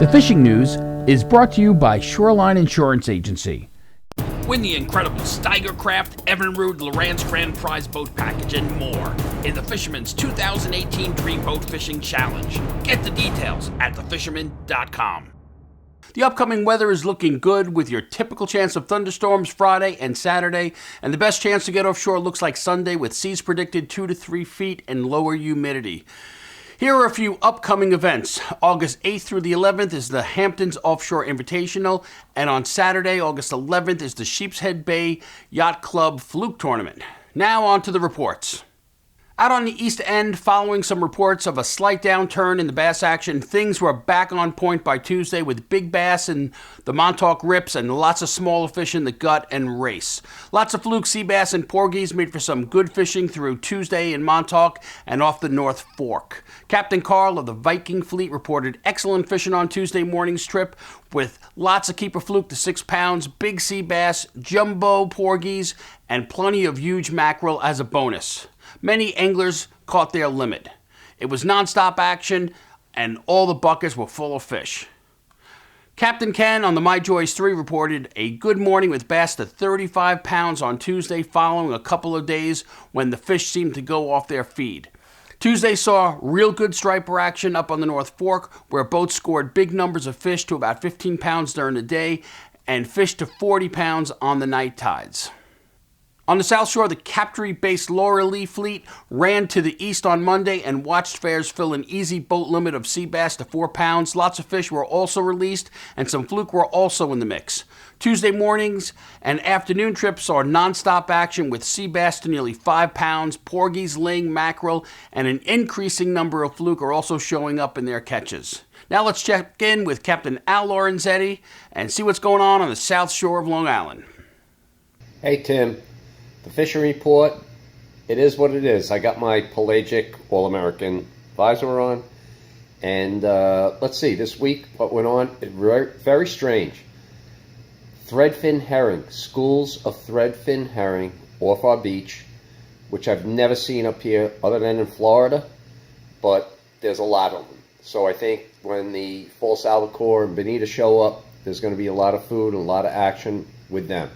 The fishing news is brought to you by Shoreline Insurance Agency. Win the incredible Steigercraft, Evinrude, Lowrance Grand Prize Boat Package, and more in the Fisherman's 2018 Dream Boat Fishing Challenge. Get the details at thefisherman.com. The upcoming weather is looking good with your typical chance of thunderstorms Friday and Saturday, and the best chance to get offshore looks like Sunday with seas predicted 2 to 3 feet and lower humidity. Here are a few upcoming events. August 8th through the 11th is the Hamptons Offshore Invitational, and on Saturday, August 11th, is the Sheepshead Bay Yacht Club Fluke Tournament. Now on to the reports. Out on the East End, following some reports of a slight downturn in the bass action, things were back on point by Tuesday with big bass in the Montauk Rips and lots of smaller fish in the Gut and Race. Lots of fluke sea bass and porgies made for some good fishing through Tuesday in Montauk and off the North Fork. Captain Carl of the Viking Fleet reported excellent fishing on Tuesday morning's trip with lots of keeper fluke to 6 pounds, big sea bass, jumbo porgies, and plenty of huge mackerel as a bonus. Many anglers caught their limit. It was nonstop action, and all the buckets were full of fish. Captain Ken on the My Joys 3 reported a good morning with bass to 35 pounds on Tuesday following a couple of days when the fish seemed to go off their feed. Tuesday saw real good striper action up on the North Fork, where boats scored big numbers of fish to about 15 pounds during the day and fish to 40 pounds on the night tides. On the South Shore, the Captree-based Laura Lee fleet ran to the east on Monday and watched fares fill an easy boat limit of sea bass to 4 pounds. Lots of fish were also released, and some fluke were also in the mix. Tuesday mornings and afternoon trips saw nonstop action with sea bass to nearly 5 pounds, porgies, ling, mackerel, and an increasing number of fluke are also showing up in their catches. Now let's check in with Captain Al Lorenzetti and see what's going on the South Shore of Long Island. Hey, Tim. The fishing report, it is what it is. I got my pelagic All-American visor on. And let's see, this week what went on, very strange. Threadfin herring, schools of threadfin herring off our beach, which I've never seen up here other than in Florida, but there's a lot of them. So I think when the false albacore and bonita show up, there's going to be a lot of food and a lot of action with them.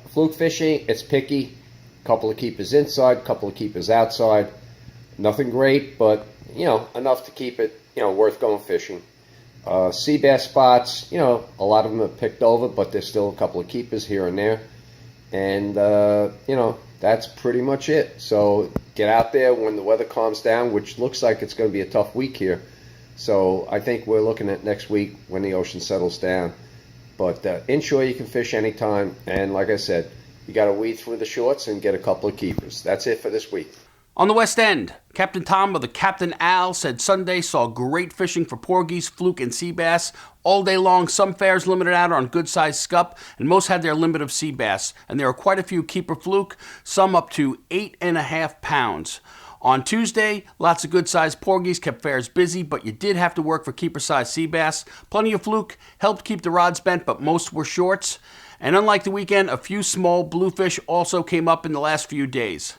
Fluke fishing, it's picky. Couple of keepers inside, couple of keepers outside. Nothing great, but, enough to keep it, worth going fishing. Sea bass spots, a lot of them are picked over, but there's still a couple of keepers here and there. And, that's pretty much it. So get out there when the weather calms down, which looks like it's going to be a tough week here. So I think we're looking at next week when the ocean settles down. But inshore you can fish anytime, and like I said, you got to weed through the shorts and get a couple of keepers. That's it for this week. On the West End, Captain Tom of the Captain Al said Sunday saw great fishing for porgies, fluke, and sea bass. All day long, some fares limited out on good-sized scup, and most had their limit of sea bass. And there are quite a few keeper fluke, some up to 8.5 pounds. On Tuesday, lots of good-sized porgies kept fares busy, but you did have to work for keeper-sized sea bass. Plenty of fluke helped keep the rods bent, but most were shorts. And unlike the weekend, a few small bluefish also came up in the last few days.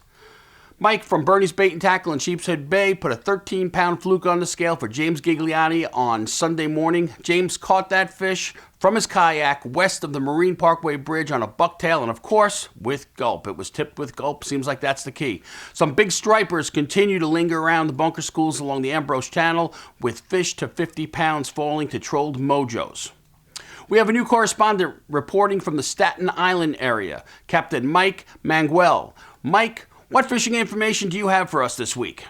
Mike from Bernie's Bait and Tackle in Sheepshead Bay put a 13-pound fluke on the scale for James Gigliotti on Sunday morning. James caught that fish from his kayak west of the Marine Parkway Bridge on a bucktail and, of course, with gulp. It was tipped with gulp. Seems like that's the key. Some big stripers continue to linger around the bunker schools along the Ambrose Channel with fish to 50 pounds falling to trolled mojos. We have a new correspondent reporting from the Staten Island area, Captain Mike Manguel. Mike, what fishing information do you have for us this week?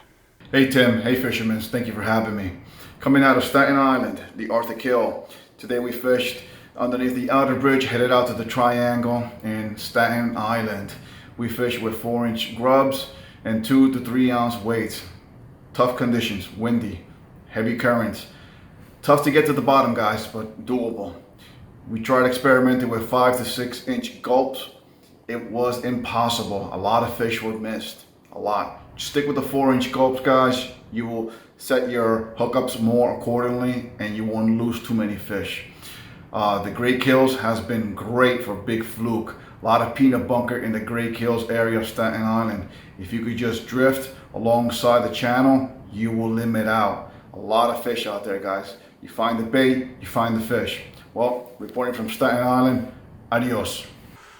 Hey Tim, hey Fisherman, thank you for having me. Coming out of Staten Island, the Arctic Hill. Today we fished underneath the outer bridge, headed out to the Triangle in Staten Island. We fished with 4-inch grubs and 2 to 3 ounce weights. Tough conditions, windy, heavy currents. Tough to get to the bottom, guys, but doable. We tried experimenting with 5 to 6 inch gulps. It was impossible. A lot of fish were missed, a lot. Stick with the 4-inch gulps, guys. You will set your hookups more accordingly and you won't lose too many fish. The Great Kills has been great for big fluke. A lot of peanut bunker in the Great Kills area of Staten Island. If you could just drift alongside the channel, you will limit out. A lot of fish out there, guys. You find the bait, you find the fish. Well, reporting from Staten Island, adios.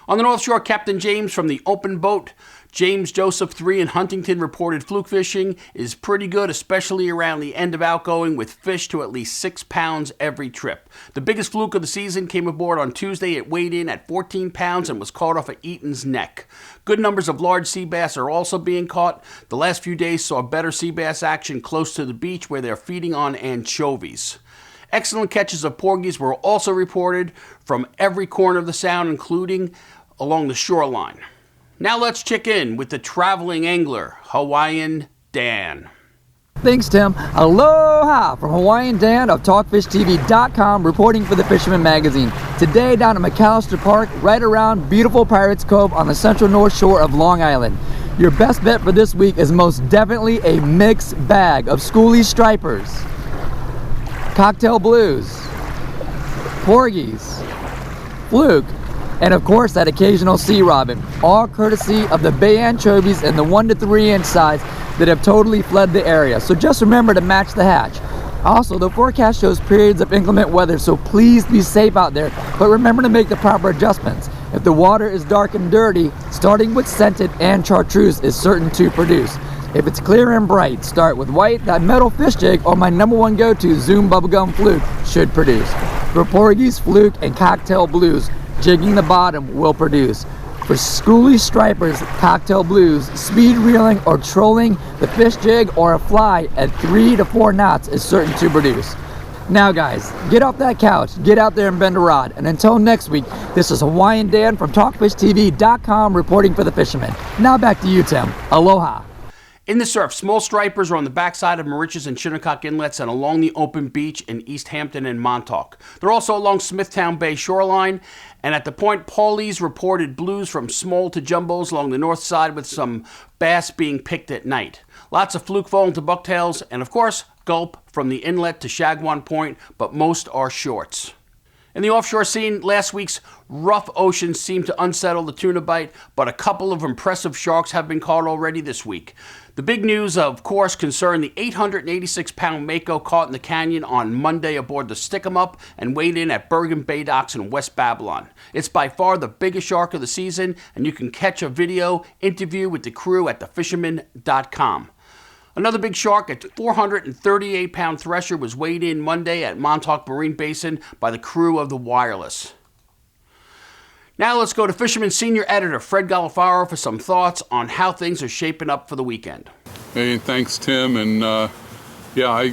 On the North Shore, Captain James from the Open Boat, James Joseph 3 in Huntington, reported fluke fishing is pretty good, especially around the end of outgoing, with fish to at least 6 pounds every trip. The biggest fluke of the season came aboard on Tuesday. It weighed in at 14 pounds and was caught off of Eaton's Neck. Good numbers of large sea bass are also being caught. The last few days saw better sea bass action close to the beach where they're feeding on anchovies. Excellent catches of porgies were also reported from every corner of the sound, including along the shoreline. Now let's check in with the traveling angler, Hawaiian Dan. Thanks, Tim. Aloha from Hawaiian Dan of TalkFishTV.com, reporting for the Fisherman magazine. Today down at McAllister Park, right around beautiful Pirates Cove on the central north shore of Long Island. Your best bet for this week is most definitely a mixed bag of schoolie stripers, cocktail blues, porgies, fluke, and of course that occasional sea robin, all courtesy of the bay anchovies in the 1 to 3 inch size that have totally fled the area. So just remember to match the hatch. Also, the forecast shows periods of inclement weather, so please be safe out there, but remember to make the proper adjustments. If the water is dark and dirty, starting with scented and chartreuse is certain to produce. If it's clear and bright, start with white. That metal fish jig or my #1 go-to Zoom bubblegum fluke should produce. For porgies, fluke, and cocktail blues, jigging the bottom will produce. For schoolie stripers, cocktail blues, speed reeling or trolling the fish jig or a fly at 3 to 4 knots is certain to produce. Now guys, get off that couch, get out there and bend a rod. And until next week, this is Hawaiian Dan from TalkFishTV.com reporting for the Fisherman. Now back to you, Tim. Aloha. In the surf, small stripers are on the backside of Mauritius and Shinnecock Inlets and along the open beach in East Hampton and Montauk. They're also along Smithtown Bay shoreline, and at the Point Paulies reported blues from small to jumbos along the north side with some bass being picked at night. Lots of fluke falling to bucktails, and of course, gulp from the inlet to Shagwan Point, but most are shorts. In the offshore scene, last week's rough ocean seemed to unsettle the tuna bite, but a couple of impressive sharks have been caught already this week. The big news, of course, concerned the 886-pound mako caught in the canyon on Monday aboard the Stick-em-Up and weighed in at Bergen Bay Docks in West Babylon. It's by far the biggest shark of the season, and you can catch a video interview with the crew at thefisherman.com. Another big shark, a 438-pound thresher, was weighed in Monday at Montauk Marine Basin by the crew of the Wireless. Now let's go to Fisherman Senior Editor Fred Golofaro for some thoughts on how things are shaping up for the weekend. Hey, thanks, Tim. And I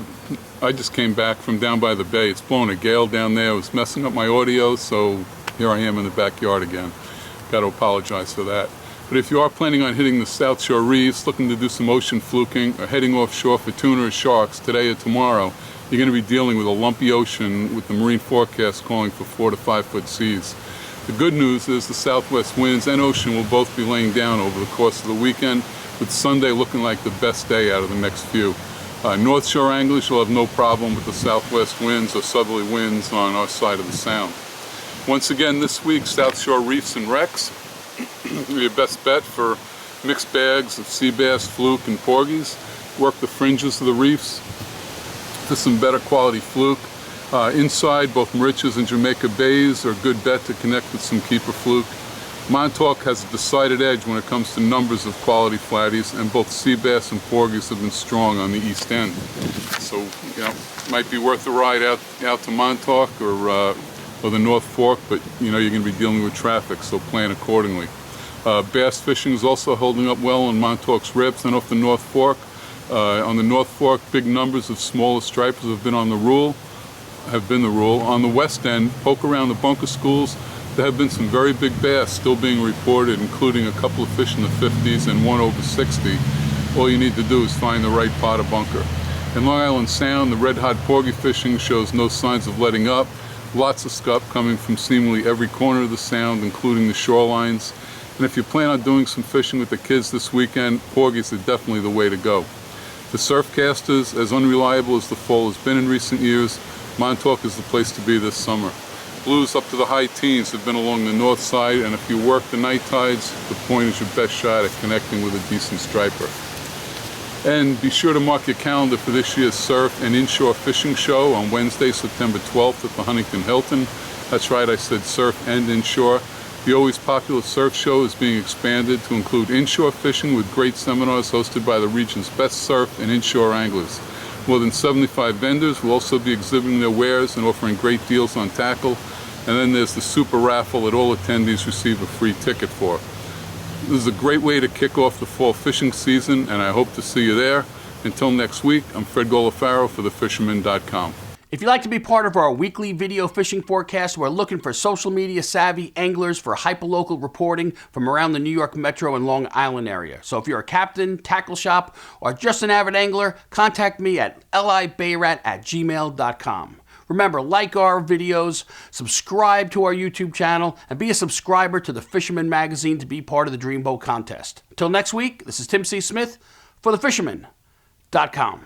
just came back from down by the bay. It's blowing a gale down there. It was messing up my audio, so here I am in the backyard again. Got to apologize for that. But if you are planning on hitting the South Shore reefs, looking to do some ocean fluking, or heading offshore for tuna or sharks today or tomorrow, you're going to be dealing with a lumpy ocean with the marine forecast calling for 4 to 5 foot seas. The good news is the southwest winds and ocean will both be laying down over the course of the weekend, with Sunday looking like the best day out of the next few. North Shore anglers will have no problem with the southwest winds or southerly winds on our side of the sound. Once again this week, South Shore reefs and wrecks are your best bet for mixed bags of sea bass, fluke, and porgies. Work the fringes of the reefs for some better quality fluke. Inside, both Mauritius and Jamaica Bays are a good bet to connect with some keeper fluke. Montauk has a decided edge when it comes to numbers of quality flatties, and both sea bass and porgies have been strong on the east end. So, it might be worth a ride out to Montauk or the North Fork, but you're going to be dealing with traffic, so plan accordingly. Bass fishing is also holding up well on Montauk's ribs and off the North Fork. On the North Fork, big numbers of smaller stripers have been the rule. On the west end, poke around the bunker schools. There have been some very big bass still being reported, including a couple of fish in the 50s and one over 60. All you need to do is find the right pot of bunker. In Long Island Sound, the red-hot porgy fishing shows no signs of letting up. Lots of scup coming from seemingly every corner of the sound, including the shorelines. And if you plan on doing some fishing with the kids this weekend, porgies are definitely the way to go. The surfcasters, as unreliable as the fall has been in recent years, Montauk is the place to be this summer. Blues up to the high teens have been along the north side, and if you work the night tides, the point is your best shot at connecting with a decent striper. And be sure to mark your calendar for this year's Surf and Inshore Fishing Show on Wednesday, September 12th at the Huntington Hilton. That's right, I said surf and inshore. The always popular surf show is being expanded to include inshore fishing with great seminars hosted by the region's best surf and inshore anglers. More than 75 vendors will also be exhibiting their wares and offering great deals on tackle. And then there's the super raffle that all attendees receive a free ticket for. This is a great way to kick off the fall fishing season, and I hope to see you there. Until next week, I'm Fred Golofaro for thefisherman.com. If you'd like to be part of our weekly video fishing forecast, we're looking for social media savvy anglers for hyperlocal reporting from around the New York Metro and Long Island area. So if you're a captain, tackle shop, or just an avid angler, contact me at libayrat@gmail.com. Remember, like our videos, subscribe to our YouTube channel, and be a subscriber to the Fisherman magazine to be part of the Dreamboat contest. Until next week, this is Tim C. Smith for thefisherman.com.